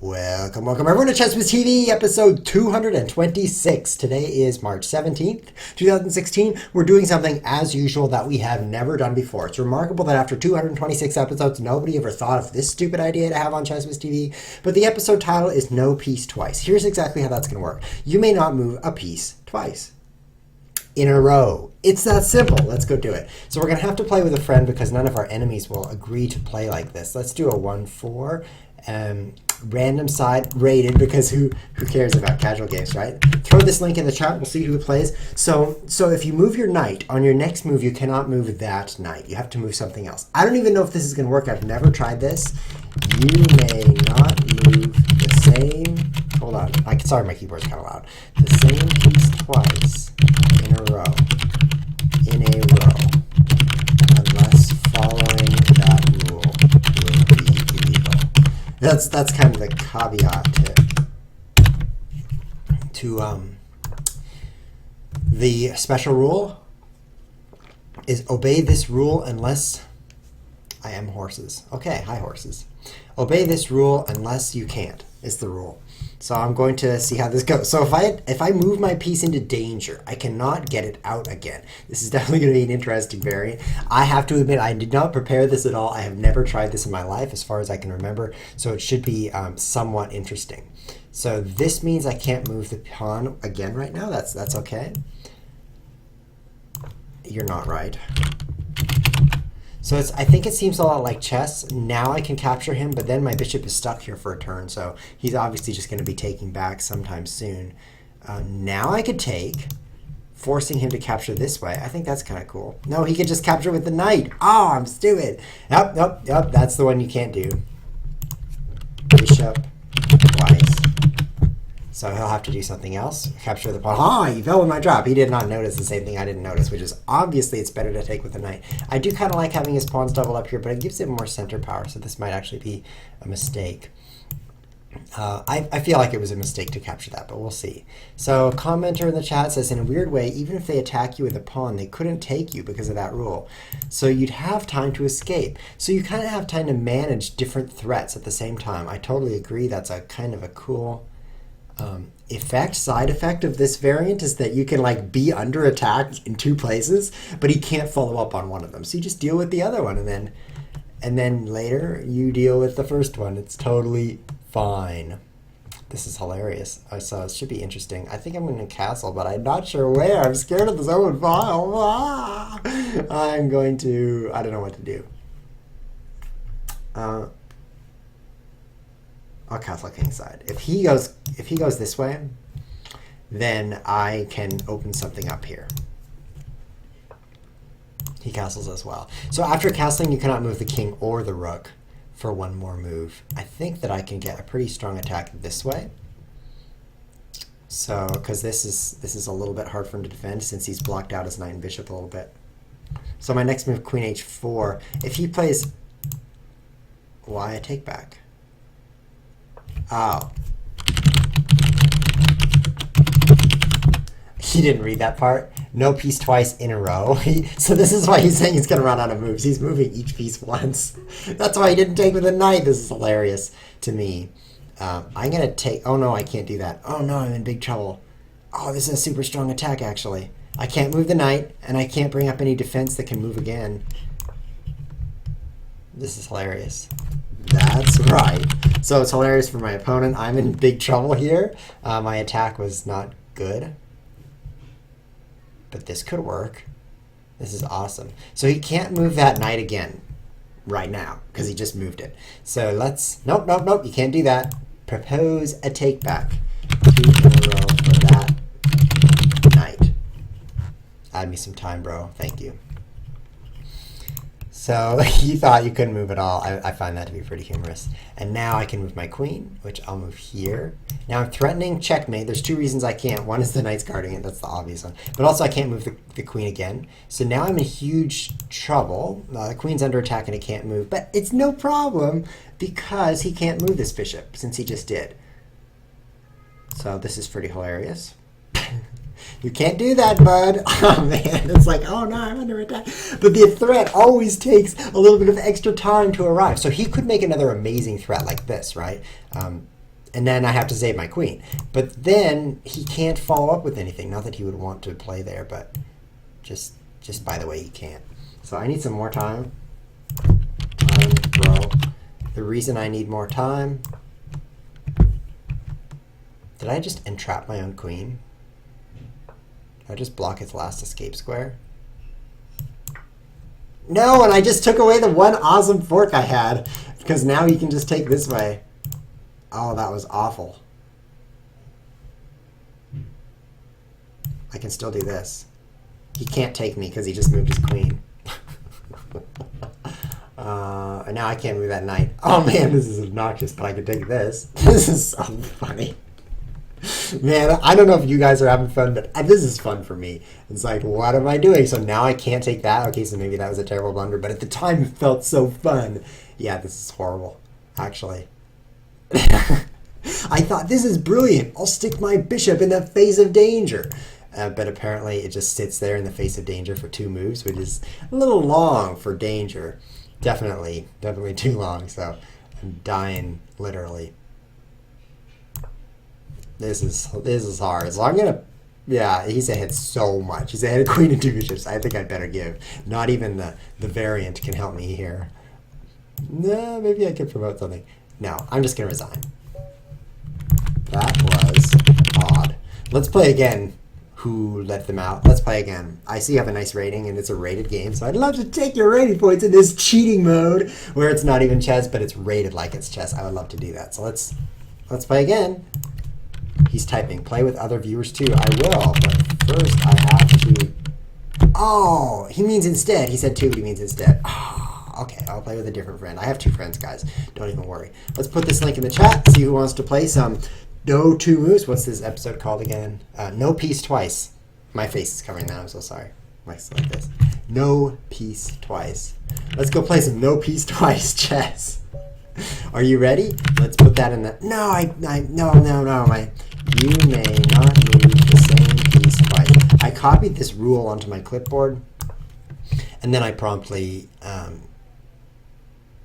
Welcome everyone to Chesswiz TV, episode 226. Today is March 17th, 2016. We're doing something as usual that we have never done before. It's remarkable that after 226 episodes, nobody ever thought of this stupid idea to have on Chesswiz TV, but the episode title is No Piece Twice. Here's exactly how that's going to work. You may not move a piece twice in a row. It's that simple. Let's go do it. So we're going to have to play with a friend because none of our enemies will agree to play like this. Let's do a 1-4. Random side rated because who cares about casual games, right? Throw this link in the chat. We'll see who plays. So if you move your knight, on your next move, you cannot move that knight. You have to move something else. I don't even know if this is going to work. I've never tried this. You may not move the same... Hold on. Sorry, my keyboard's kind of loud. The same piece twice in a row. In a row. Unless following that rule will be illegal. That's kind of the caveat to the special rule is obey this rule unless I am horses. Okay, hi horses. Obey this rule unless you can't is the rule. So I'm going to see how this goes. So if I move my piece into danger, I cannot get it out again. This is definitely going to be an interesting variant. I have to admit, I did not prepare this at all. I have never tried this in my life as far as I can remember. So it should be somewhat interesting. So this means I can't move the pawn again right now. That's okay. You're not right. So I think it seems a lot like chess. Now I can capture him, but then my bishop is stuck here for a turn, so he's obviously just going to be taking back sometime soon. Now I could take, forcing him to capture this way. I think that's kind of cool. No, he could just capture with the knight. Oh, I'm stupid. Yep, that's the one you can't do. Bishop twice. So he'll have to do something else. Capture the pawn. Ah, he fell in my trap. He did not notice the same thing I didn't notice, which is obviously it's better to take with the knight. I do kind of like having his pawns double up here, but it gives it more center power, so this might actually be a mistake. I feel like it was a mistake to capture that, but we'll see. So a commenter in the chat says, in a weird way, even if they attack you with a pawn, they couldn't take you because of that rule. So you'd have time to escape. So you kind of have time to manage different threats at the same time. I totally agree. That's a kind of a cool... side effect of this variant is that you can like be under attack in two places, but he can't follow up on one of them. So you just deal with the other one, and then later you deal with the first one. It's totally fine. This is hilarious. So it should be interesting. I think I'm going to castle, but I'm not sure where. I'm scared of this open file. I'm going to... I don't know what to do. I'll castle kingside. If he goes this way, then I can open something up here. He castles as well. So after castling, you cannot move the king or the rook for one more move. I think that I can get a pretty strong attack this way. So because this is a little bit hard for him to defend since he's blocked out his knight and bishop a little bit. So my next move, queen h4. If he plays, why a take back? Oh. He didn't read that part. No piece twice in a row. So this is why he's saying he's going to run out of moves. He's moving each piece once. That's why he didn't take with a knight. This is hilarious to me. I'm going to take... Oh, no, I can't do that. Oh, no, I'm in big trouble. Oh, this is a super strong attack, actually. I can't move the knight, and I can't bring up any defense that can move again. This is hilarious. That's right. So it's hilarious for my opponent. I'm in big trouble here. My attack was not good. But this could work. This is awesome. So he can't move that knight again right now because he just moved it. So let's... Nope. You can't do that. Propose a take back. 2 in a row for that knight. Add me some time, bro. Thank you. So you thought you couldn't move at all. I find that to be pretty humorous. And now I can move my queen, which I'll move here. Now I'm threatening checkmate. There's two reasons I can't. One is the knight's guarding it. That's the obvious one. But also I can't move the queen again. So now I'm in huge trouble. The queen's under attack and it can't move. But it's no problem because he can't move this bishop since he just did. So this is pretty hilarious. You can't do that, bud. Oh, man. It's like, oh, no, I'm under attack. But the threat always takes a little bit of extra time to arrive. So he could make another amazing threat like this, right? And then I have to save my queen. But then he can't follow up with anything. Not that he would want to play there, but just by the way, he can't. So I need some more time. Bro. The reason I need more time... Did I just entrap my own queen? Did I just block its last escape square? No, and I just took away the one awesome fork I had. Because now he can just take this way. Oh, that was awful. I can still do this. He can't take me because he just moved his queen. And now I can't move that knight. Oh man, this is obnoxious, but I can take this. This is so funny. Man, I don't know if you guys are having fun, but this is fun for me. It's like, what am I doing? So now I can't take that. Okay, so maybe that was a terrible blunder, but at the time it felt so fun. Yeah, this is horrible, actually. I thought, this is brilliant. I'll stick my bishop in the face of danger. But apparently it just sits there in the face of danger for 2 moves, which is a little long for danger. Definitely too long, so I'm dying, literally. This is hard. So I'm going to... Yeah, he's ahead so much. He's ahead of queen and 2 bishops. I think I'd better give. Not even the variant can help me here. No, maybe I could promote something. No, I'm just going to resign. That was odd. Let's play again. Who let them out? Let's play again. I see you have a nice rating, and it's a rated game, so I'd love to take your rating points in this cheating mode, where it's not even chess, but it's rated like it's chess. I would love to do that. So let's play again. He's typing. Play with other viewers too. I will, but first I have to... Oh, he means instead. He said too, but he means instead. Oh, okay, I'll play with a different friend. I have 2 friends, guys. Don't even worry. Let's put this link in the chat. See who wants to play some No 2 Moves. What's this episode called again? No Peace Twice. My face is covering that. I'm so sorry. Like this. No Peace Twice. Let's go play some No Peace Twice chess. Are you ready? Let's put that in the... No, no. You may not move the same piece twice. I copied this rule onto my clipboard, and then I promptly...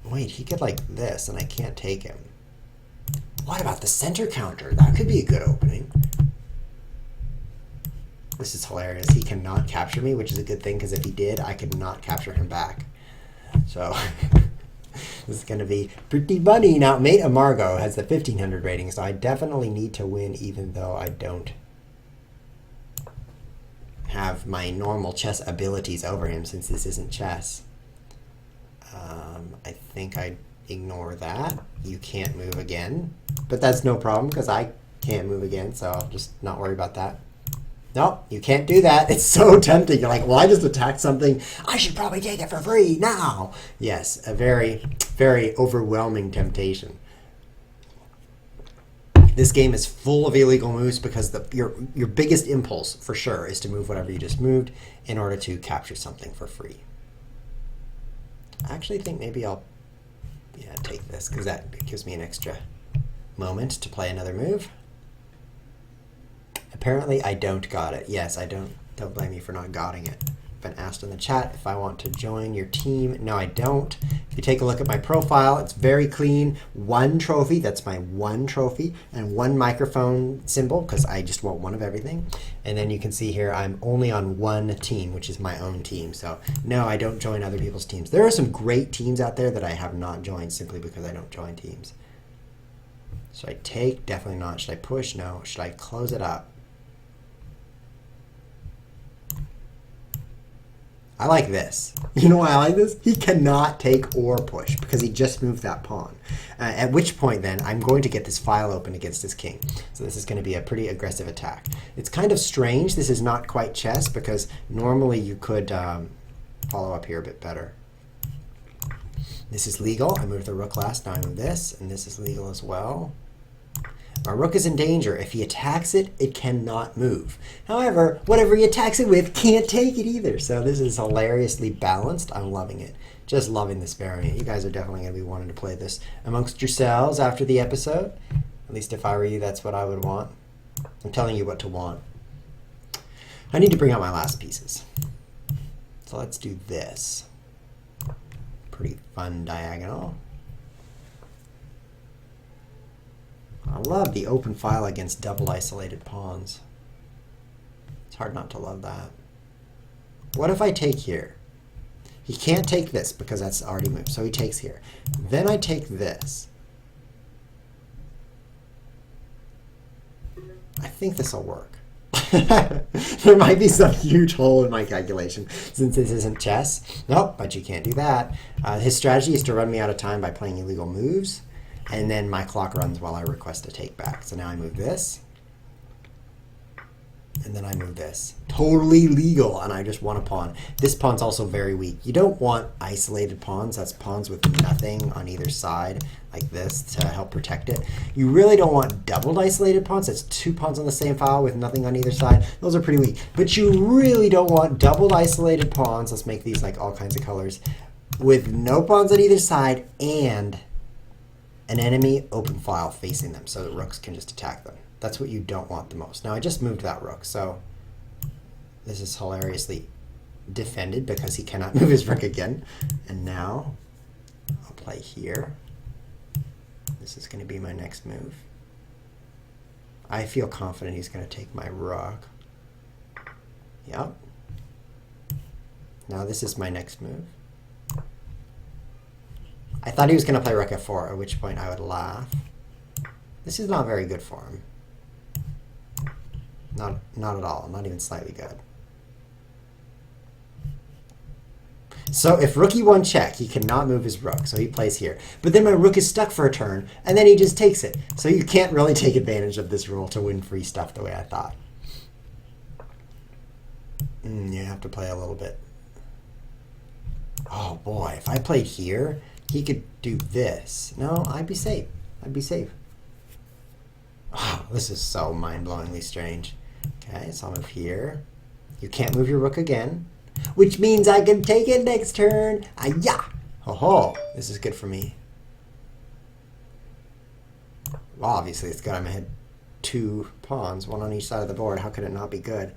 wait, he could like this, and I can't take him. What about the center counter? That could be a good opening. This is hilarious. He cannot capture me, which is a good thing, because if he did, I could not capture him back. So... This is going to be pretty funny. Now, Mate Amargo has the 1500 rating, so I definitely need to win, even though I don't have my normal chess abilities over him, since this isn't chess. I think I ignore that. You can't move again. But that's no problem, because I can't move again, so I'll just not worry about that. No, you can't do that. It's so tempting. You're like, well, I just attacked something. I should probably take it for free now. Yes, a very, very overwhelming temptation. This game is full of illegal moves because your biggest impulse, for sure, is to move whatever you just moved in order to capture something for free. I actually think maybe I'll take this, because that gives me an extra moment to play another move. Apparently, I don't got it. Yes, I don't blame you for not gotting it. I've been asked in the chat if I want to join your team. No, I don't. If you take a look at my profile, it's very clean. 1 trophy, that's my 1 trophy, and 1 microphone symbol, because I just want 1 of everything. And then you can see here, I'm only on 1 team, which is my own team. So no, I don't join other people's teams. There are some great teams out there that I have not joined simply because I don't join teams. Should I take? Definitely not. Should I push? No. Should I close it up? I like this. You know why I like this? He cannot take or push because he just moved that pawn. At which point then I'm going to get this file open against his king. So this is going to be a pretty aggressive attack. It's kind of strange. This is not quite chess because normally you could follow up here a bit better. This is legal. I moved the rook last. Now I move this, and this is legal as well. My rook is in danger. If he attacks it, it cannot move. However, whatever he attacks it with can't take it either. So this is hilariously balanced. I'm loving it. Just loving this variant. You guys are definitely going to be wanting to play this amongst yourselves after the episode. At least if I were you, that's what I would want. I'm telling you what to want. I need to bring out my last pieces. So let's do this. Pretty fun diagonal. All love the open file against double isolated pawns. It's hard not to love that. What if I take here? He can't take this because that's already moved, so he takes here. Then I take this. I think this will work. There might be some huge hole in my calculation since this isn't chess. Nope, but you can't do that. His strategy is to run me out of time by playing illegal moves, and then my clock runs while I request a take back. So now I move this, and then I move this. Totally legal, and I just won a pawn. This pawn's also very weak. You don't want isolated pawns. That's pawns with nothing on either side, like this, to help protect it. You really don't want doubled isolated pawns. That's 2 pawns on the same file with nothing on either side. Those are pretty weak. But you really don't want doubled isolated pawns. Let's make these like all kinds of colors. With no pawns on either side and an enemy open file facing them so the rooks can just attack them. That's what you don't want the most. Now, I just moved that rook, so this is hilariously defended because he cannot move his rook again. And now I'll play here. This is going to be my next move. I feel confident he's going to take my rook. Yep. Now this is my next move. I thought he was going to play rook f4, at which point I would laugh. This is not very good for him. Not at all. Not even slightly good. So if rook e1 check, he cannot move his rook, so he plays here. But then my rook is stuck for a turn, and then he just takes it. So you can't really take advantage of this rule to win free stuff the way I thought. You have to play a little bit. Oh boy, if I played here, he could do this. No, I'd be safe. I'd be safe. Oh, this is so mind-blowingly strange. Okay, so I'll move here. You can't move your rook again, which means I can take it next turn. Ah-ya! Ho-ho! This is good for me. Well, obviously it's good. I'm ahead 2 pawns, 1 on each side of the board. How could it not be good?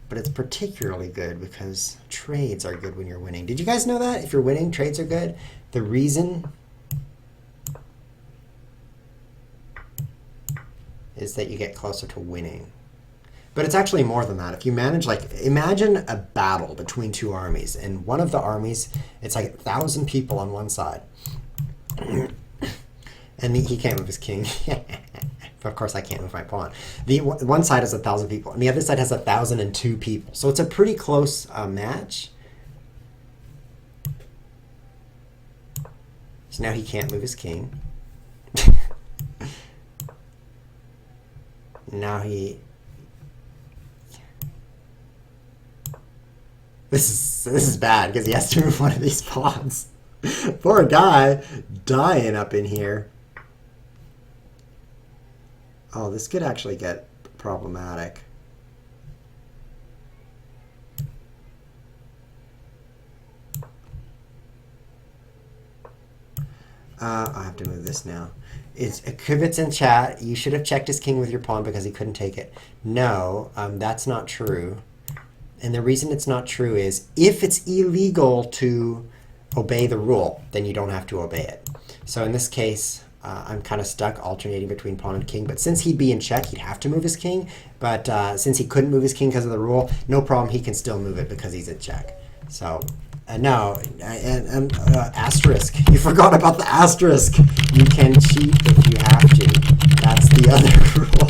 But it's particularly good because trades are good when you're winning. Did you guys know that? If you're winning, trades are good. The reason is that you get closer to winning. But it's actually more than that. If you manage, like, imagine a battle between 2 armies. And one of the armies, it's like 1,000 people on one side. And he can't move his king. Of course, I can't move my pawn. The one side has 1,000 people, and the other side has 1,002 people. So it's a pretty close match. So now he can't move his king. Now he... This is bad because he has to move one of these pawns. Poor guy dying up in here. Oh, this could actually get problematic. I have to move this now. It's Kivitz in chat. You should have checked his king with your pawn because he couldn't take it. No, that's not true. And the reason it's not true is if it's illegal to obey the rule, then you don't have to obey it. So in this case, I'm kind of stuck alternating between pawn and king. But since he'd be in check, he'd have to move his king. But since he couldn't move his king because of the rule, no problem. He can still move it because he's in check. So no, and asterisk. You forgot about the asterisk. You can cheat if you have to. That's the other rule.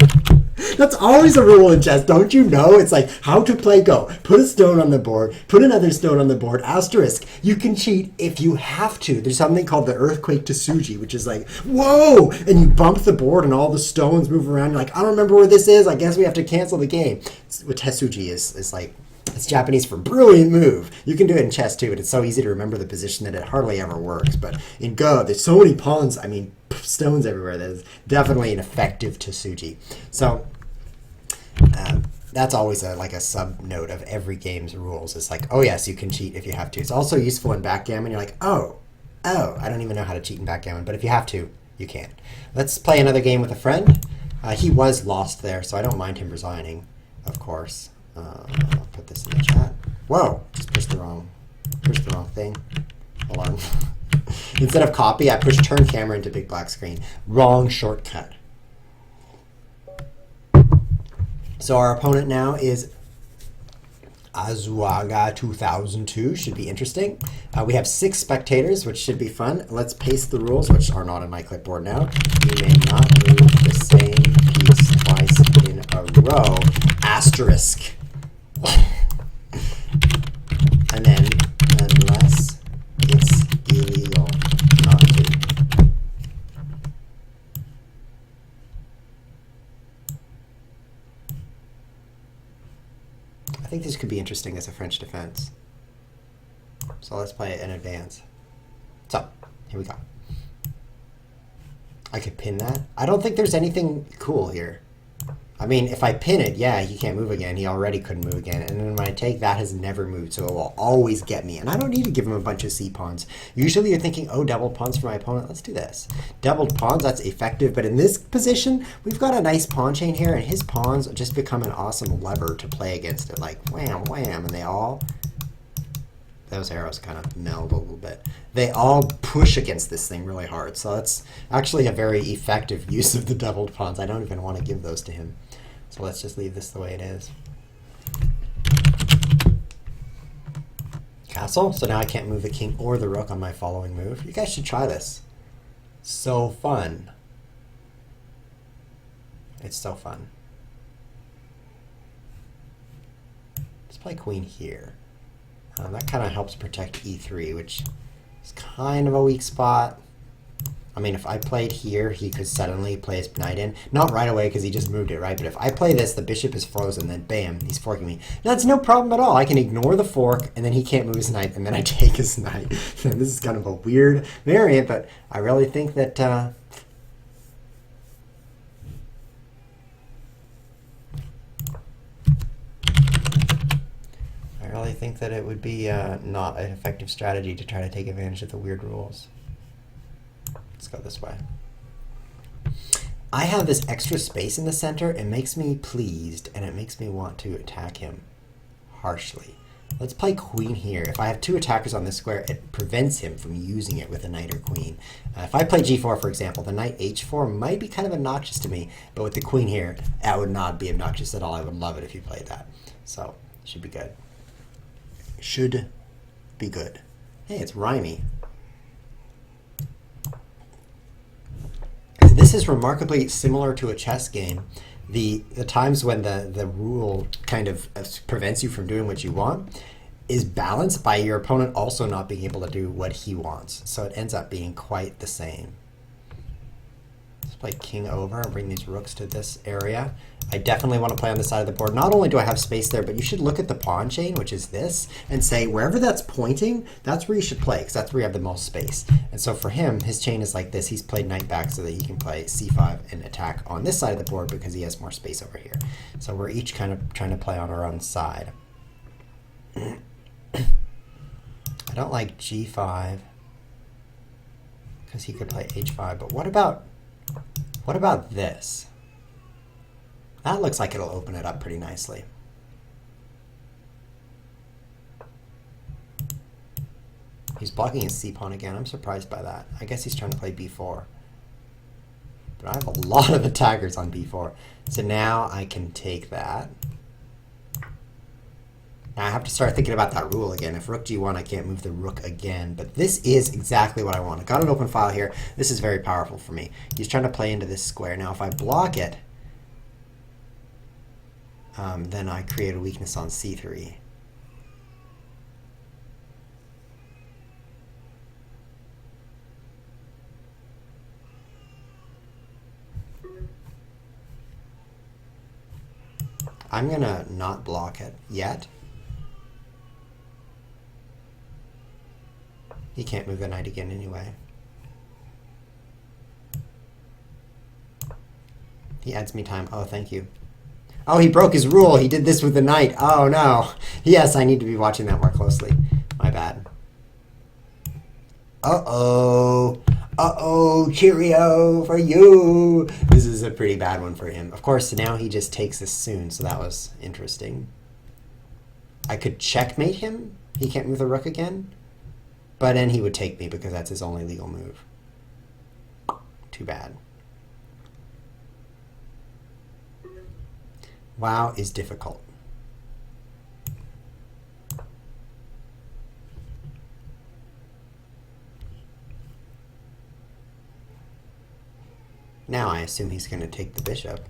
That's always a rule in chess, don't you know? It's like how to play Go. Put a stone on the board, put another stone on the board, asterisk. You can cheat if you have to. There's something called the earthquake Tsuji, which is like, whoa! And you bump the board and all the stones move around. You're like, I don't remember where this is. I guess we have to cancel the game. What Tsuji is like, it's Japanese for brilliant move. You can do it in chess too, but it's so easy to remember the position that it hardly ever works. But in Go, there's so many pawns, I mean, stones everywhere. There's definitely an effective Tsuji. So that's always like a sub note of every game's rules. It's like, oh yes, you can cheat if you have to. It's also useful in backgammon. You're like, oh, I don't even know how to cheat in backgammon, but if you have to, you can. Let's play another game with a friend. He was lost there, so I don't mind him resigning, of course. I'll put this in the chat. Whoa, just pushed the wrong thing. Hold on. Instead of copy, I push turn camera into big black screen. Wrong shortcut. So our opponent now is Azuaga 2002. Should be interesting. We have 6 spectators, which should be fun. Let's paste the rules, which are not on my clipboard now. You may not move the same piece twice in a row. Asterisk. And then, unless it's illegal not to. I think this could be interesting as a French defense. So let's play it in advance. So, here we go. I could pin that. I don't think there's anything cool here. I mean, if I pin it, yeah, he can't move again. He already couldn't move again. And then when I take, that has never moved, so it will always get me. And I don't need to give him a bunch of c-pawns. Usually you're thinking, oh, doubled pawns for my opponent. Let's do this. Doubled pawns, that's effective. But in this position, we've got a nice pawn chain here, and his pawns just become an awesome lever to play against it. Like, wham, wham, and they all... Those arrows kind of meld a little bit. They all push against this thing really hard. So that's actually a very effective use of the doubled pawns. I don't even want to give those to him. So let's just leave this the way it is. Castle. So now I can't move the king or the rook on my following move. You guys should try this. So fun. It's so fun. Let's play queen here. That kind of helps protect e3, which is kind of a weak spot. I mean, if I played here, he could suddenly play his knight in. Not right away, because he just moved it, right? But if I play this, the bishop is frozen, then bam, he's forking me. That's no problem at all. I can ignore the fork, and then he can't move his knight, and then I take his knight. This is kind of a weird variant, but I really think that... I really think that it would be not an effective strategy to try to take advantage of the weird rules. Let's go this way. I have this extra space in the center. It makes me pleased, and it makes me want to attack him harshly. Let's play queen here. If I have 2 attackers on this square, it prevents him from using it with a knight or queen. If I play g4, for example, the knight h4 might be kind of obnoxious to me, but with the queen here, that would not be obnoxious at all. I would love it if you played that. So, should be good. Should be good. Hey, it's rhymey. This is remarkably similar to a chess game. The times when the rule kind of prevents you from doing what you want is balanced by your opponent also not being able to do what he wants. So it ends up being quite the same. Let's play king over and bring these rooks to this area. I definitely want to play on the side of the board. Not only do I have space there, but you should look at the pawn chain, which is this, and say wherever that's pointing, that's where you should play, because that's where you have the most space. And so for him, his chain is like this. He's played knight back so that he can play c5 and attack on this side of the board because he has more space over here. So we're each kind of trying to play on our own side. I don't like g5 because he could play h5, but what about this? That looks like it'll open it up pretty nicely. He's blocking his c-pawn again. I'm surprised by that. I guess he's trying to play b4. But I have a lot of attackers on b4. So now I can take that. Now I have to start thinking about that rule again. If rook g1, I can't move the rook again. But this is exactly what I want. I got an open file here. This is very powerful for me. He's trying to play into this square. Now if I block it, then I create a weakness on c3. I'm going to not block it yet. He can't move the knight again anyway. He adds me time. Oh, thank you. Oh, he broke his rule. He did this with the knight. Oh, no. Yes, I need to be watching that more closely. My bad. Uh-oh. Uh-oh, cheerio for you. This is a pretty bad one for him. Of course, now he just takes this soon, so that was interesting. I could checkmate him. He can't move the rook again. But then he would take me because that's his only legal move. Too bad. Wow is difficult. Now I assume he's going to take the bishop.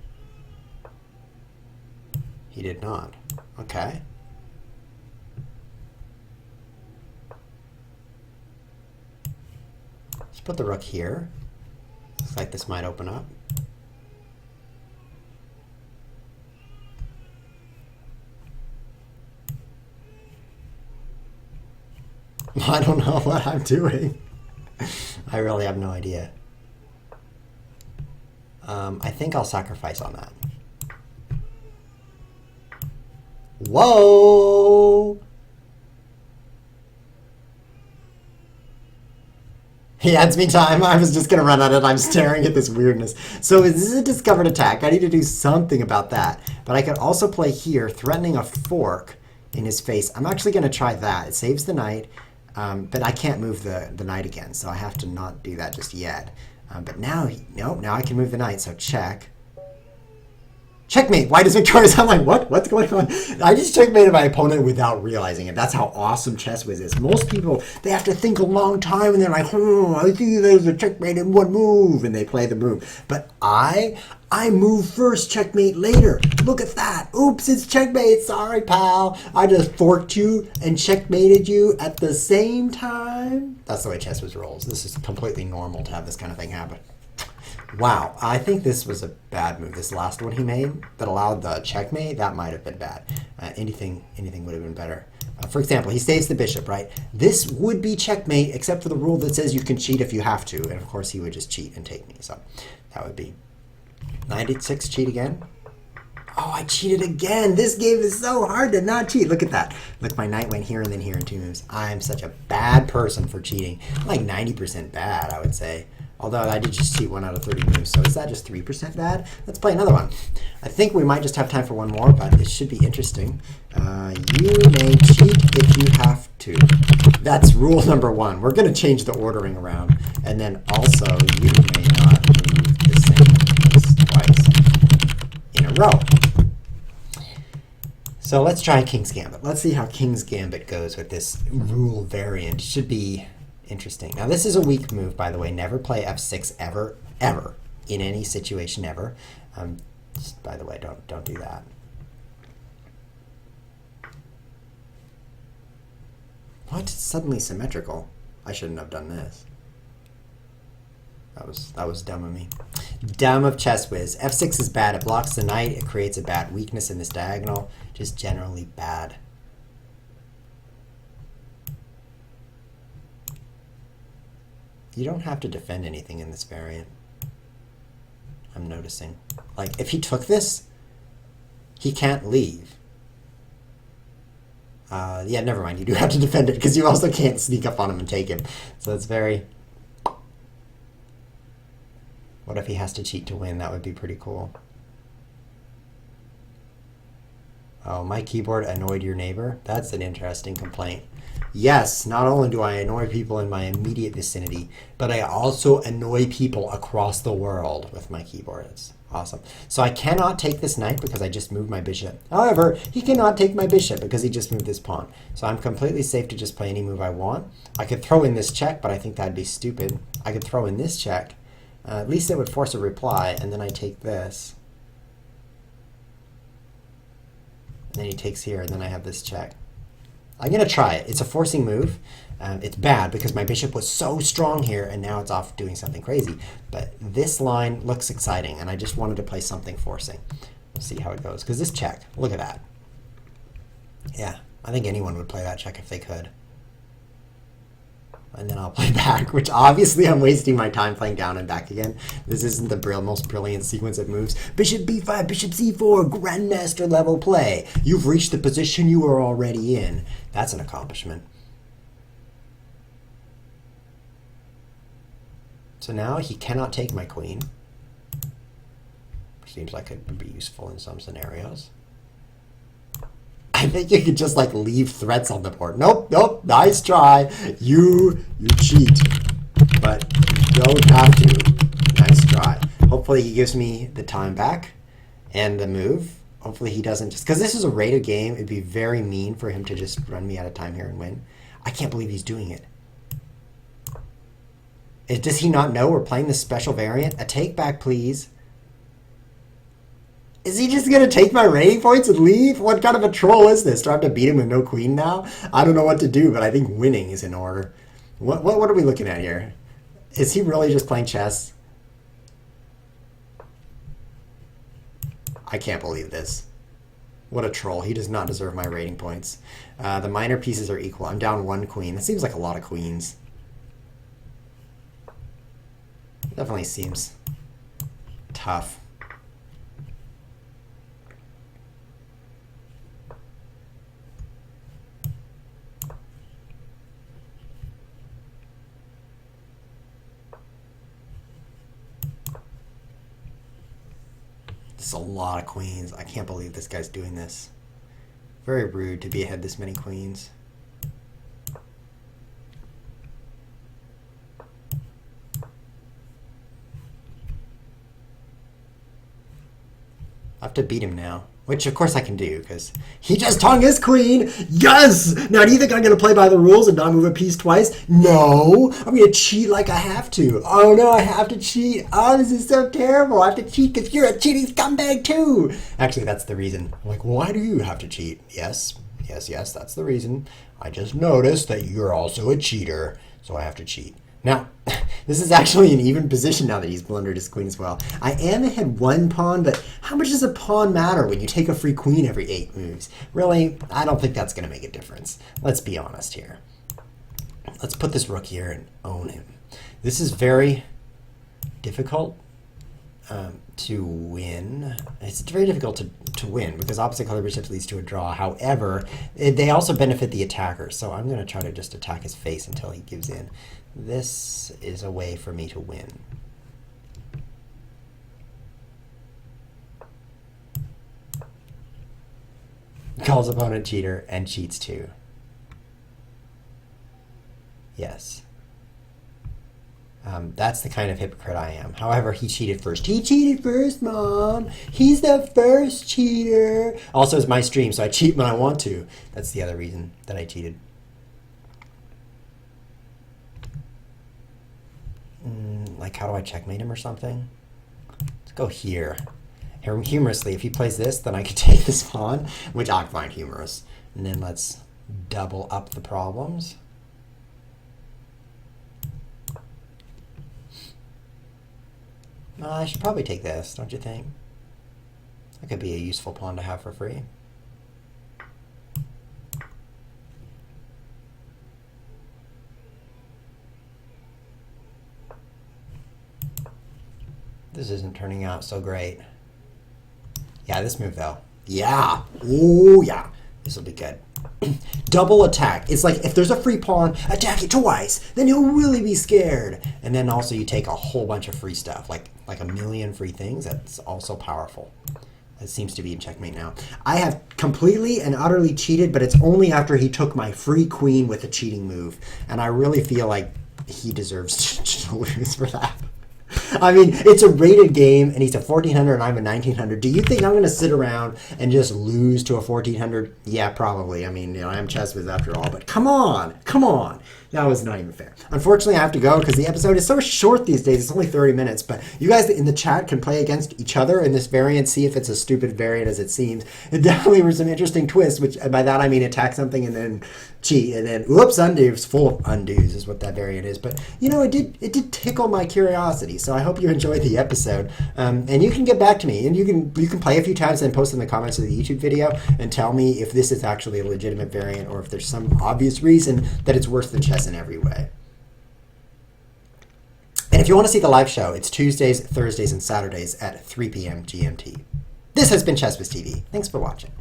He did not. Okay. Let's put the rook here. Looks like this might open up. I don't know what I'm doing. I really have no idea. I think I'll sacrifice on that. Whoa! He adds me time. I was just going to run at it. I'm staring at this weirdness. So this is a discovered attack. I need to do something about that. But I could also play here, threatening a fork in his face. I'm actually going to try that. It saves the knight, but I can't move the knight again, so I have to not do that just yet. But now, no, now I can move the knight, so check. Checkmate! Why does victorious? I'm like, what? What's going on? I just checkmated my opponent without realizing it. That's how awesome ChessWiz is. Most people, they have to think a long time, and they're like, I think there's a checkmate in one move, and they play the move. But I move first, checkmate later. Look at that. Oops, it's checkmate. Sorry, pal. I just forked you and checkmated you at the same time. That's the way ChessWiz rolls. This is completely normal to have this kind of thing happen. Wow, I think this was a bad move. This last one he made that allowed the checkmate, that might have been bad. Anything would have been better. For example, he saves the bishop, right? This would be checkmate, except for the rule that says you can cheat if you have to. And of course, he would just cheat and take me. So that would be 96, cheat again. Oh, I cheated again. This game is so hard to not cheat. Look at that. Look, my knight went here and then here in 2 moves. I'm such a bad person for cheating. I'm like 90% bad, I would say. Although I did just cheat 1 out of 30 moves, so is that just 3% bad? Let's play another one. I think we might just have time for one more, but it should be interesting. You may cheat if you have to. That's rule number 1. We're going to change the ordering around. And then also, you may not move the same piece twice in a row. So let's try King's Gambit. Let's see how King's Gambit goes with this rule variant. It should be interesting. Now this is a weak move, by the way. Never play f6 ever, ever, in any situation ever. Just, by the way, don't do that. What? It's suddenly symmetrical. I shouldn't have done this. That was dumb of me. Dumb of ChessWiz. f6 is bad. It blocks the knight. It creates a bad weakness in this diagonal. Just generally bad. You don't have to defend anything in this variant. I'm noticing. Like, if he took this, he can't leave. Yeah, never mind. You do have to defend it, because you also can't sneak up on him and take him. So it's very... What if he has to cheat to win? That would be pretty cool. Oh, my keyboard annoyed your neighbor? That's an interesting complaint. Yes, not only do I annoy people in my immediate vicinity, but I also annoy people across the world with my keyboard. It's awesome. So I cannot take this knight because I just moved my bishop. However, he cannot take my bishop because he just moved this pawn. So I'm completely safe to just play any move I want. I could throw in this check, but I think that'd be stupid. I could throw in this check. At least it would force a reply, and then I take this. And then he takes here, and then I have this check. I'm going to try it. It's a forcing move. It's bad because my bishop was so strong here, and now it's off doing something crazy. But this line looks exciting, and I just wanted to play something forcing. We'll see how it goes. Because this check, look at that. Yeah, I think anyone would play that check if they could. And then I'll play back, which obviously I'm wasting my time playing down and back again. This isn't the most brilliant sequence of moves. Bishop b5, bishop c4, grandmaster level play. You've reached the position you were already in. That's an accomplishment. So now he cannot take my queen. Which seems like it would be useful in some scenarios. I think you could just like leave threats on the board. Nope, nope, nice try. You cheat, but you don't have to. Nice try. Hopefully he gives me the time back and the move. Hopefully he doesn't just, because this is a rated game, it'd be very mean for him to just run me out of time here and win. I can't believe he's doing it. Does he not know we're playing this special variant? A take back, please. Is he just going to take my rating points and leave? What kind of a troll is this? Do I have to beat him with no queen now? I don't know what to do, but I think winning is in order. What are we looking at here? Is he really just playing chess? I can't believe this. What a troll. He does not deserve my rating points. The minor pieces are equal. I'm down 1 queen. That seems like a lot of queens. Definitely seems tough. This is a lot of queens. I can't believe this guy's doing this. Very rude to be ahead this many queens. I have to beat him now, which of course I can do because he just hung his queen. Yes! Now, do you think I'm going to play by the rules and not move a piece twice? No! I'm going to cheat like I have to. Oh no, I have to cheat. Oh, this is so terrible. I have to cheat because you're a cheating scumbag too. Actually, that's the reason. I'm like, why do you have to cheat? Yes, that's the reason. I just noticed that you're also a cheater, so I have to cheat. Now, this is actually an even position now that he's blundered his queen as well. I am ahead 1 pawn, but how much does a pawn matter when you take a free queen every 8 moves? Really, I don't think that's going to make a difference. Let's be honest here. Let's put this rook here and own him. This is very difficult to win. It's very difficult to win because opposite color bishops leads to a draw. However, they also benefit the attacker, so I'm going to try to just attack his face until he gives in. This is a way for me to win. Calls opponent cheater and cheats too. Yes. That's the kind of hypocrite I am. However, he cheated first. He cheated first, Mom. He's the first cheater. Also, it's my stream, so I cheat when I want to. That's the other reason that I cheated. Like, how do I checkmate him or something? Let's go here. Humorously, if he plays this, then I could take this pawn, which I find humorous. And then let's double up the problems. I should probably take this, don't you think? That could be a useful pawn to have for free. This isn't turning out so great. Yeah, this move though. Yeah. Oh yeah. This will be good. Double attack. It's like if there's a free pawn, attack it twice. Then he'll really be scared. And then also you take a whole bunch of free stuff, like a million free things. That's also powerful. It seems to be in checkmate now. I have completely and utterly cheated, but it's only after he took my free queen with a cheating move. And I really feel like he deserves to lose for that. I mean, it's a rated game, and he's a 1400 and I'm a 1900. Do you think I'm going to sit around and just lose to a 1400? Yeah, probably. I mean, you know, I'm ChessWiz after all, but come on, come on. That was not even fair. Unfortunately, I have to go because the episode is so short these days. It's only 30 minutes, but you guys in the chat can play against each other in this variant, see if it's a stupid variant as it seems. It definitely was some interesting twists, which by that I mean attack something and then cheat, and then whoops, undos, full of undos is what that variant is. But you know, it did tickle my curiosity, so I hope you enjoyed the episode. And you can get back to me, and you can play a few times and post in the comments of the YouTube video and tell me if this is actually a legitimate variant or if there's some obvious reason that it's worse than chess in every way. And if you want to see the live show, it's Tuesdays, Thursdays, and Saturdays at 3 p.m. GMT. This has been ChessWiz TV. Thanks for watching.